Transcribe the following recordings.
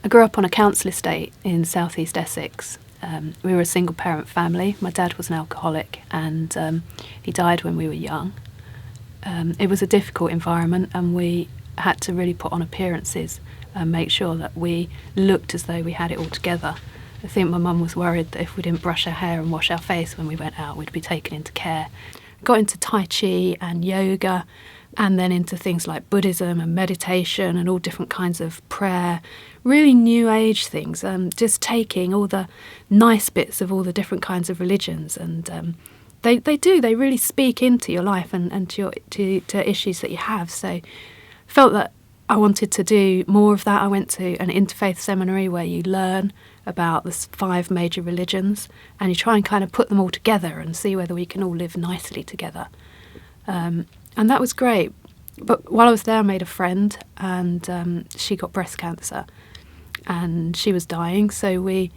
I grew up on a council estate in southeast Essex. We were a single parent family. My dad was an alcoholic and he died when we were young. It was a difficult environment and we had to really put on appearances and make sure that we looked as though we had it all together. I think my mum was worried that if we didn't brush our hair and wash our face when we went out, we'd be taken into care. I got into Tai Chi and yoga and then into things like Buddhism and meditation and all different kinds of prayer, really new age things, just taking all the nice bits of all the different kinds of religions. And they really speak into your life and to issues that you have. So felt that I wanted to do more of that. I went to an interfaith seminary where you learn about the 5 major religions and you try and kind of put them all together and see whether we can all live nicely together. And that was great. But while I was there, I made a friend and she got breast cancer and she was dying. So we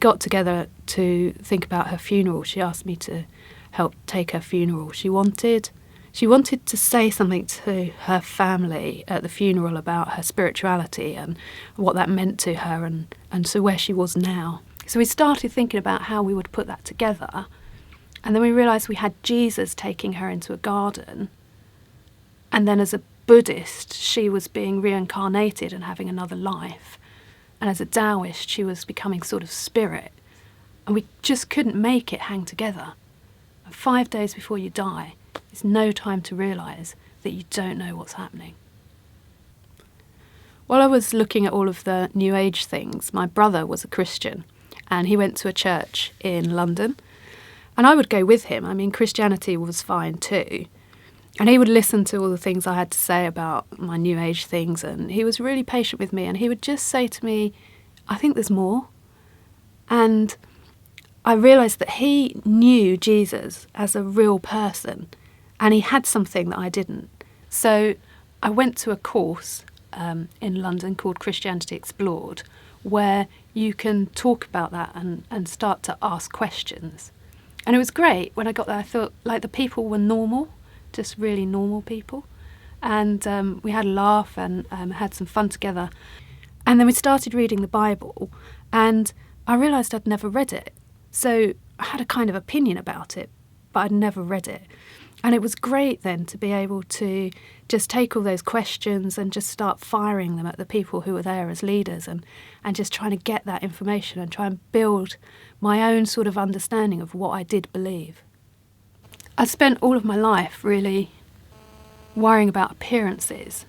got together to think about her funeral. She asked me to help take her funeral. She wanted to say something to her family at the funeral about her spirituality and what that meant to her and so where she was now. So we started thinking about how we would put that together. And then we realised we had Jesus taking her into a garden. And then as a Buddhist, she was being reincarnated and having another life. And as a Taoist, she was becoming sort of spirit. And we just couldn't make it hang together. And 5 days before you die, it's no time to realise that you don't know what's happening. While I was looking at all of the New Age things, my brother was a Christian and he went to a church in London. And I would go with him. I mean, Christianity was fine too. And he would listen to all the things I had to say about my New Age things. And he was really patient with me. And he would just say to me, I think there's more. And I realised that he knew Jesus as a real person. And he had something that I didn't. So I went to a course in London called Christianity Explored, where you can talk about that and start to ask questions. And it was great. When I got there, I felt like the people were normal, just really normal people. And we had a laugh and had some fun together. And then we started reading the Bible, and I realised I'd never read it. So I had a kind of opinion about it, but I'd never read it. And it was great then to be able to just take all those questions and just start firing them at the people who were there as leaders and just trying to get that information and try and build my own sort of understanding of what I did believe. I spent all of my life really worrying about appearances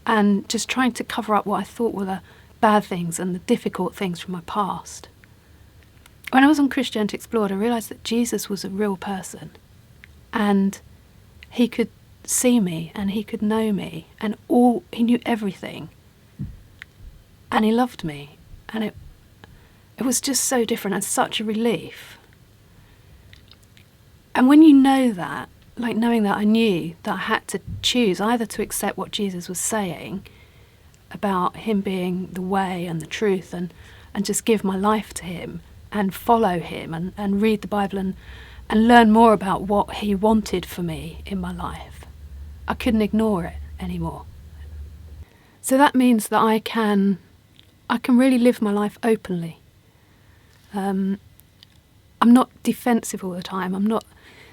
and just trying to cover up what I thought were the bad things and the difficult things from my past. When I was on Christianity Explored, I realised that Jesus was a real person. And he could see me and he could know me and he knew everything. And he loved me. And it was just so different and such a relief. And when you know that, like knowing that I knew that I had to choose either to accept what Jesus was saying about him being the way and the truth and just give my life to him and follow him and read the Bible and learn more about what he wanted for me in my life. I couldn't ignore it anymore. So that means that I can really live my life openly. I'm not defensive all the time. I'm not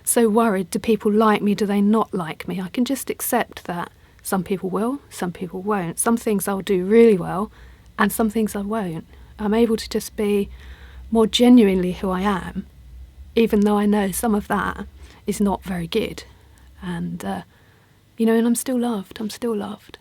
so worried, do people like me, do they not like me? I can just accept that some people will, some people won't. Some things I'll do really well and some things I won't. I'm able to just be more genuinely who I am, even though I know some of that is not very good. And, and I'm still loved. I'm still loved.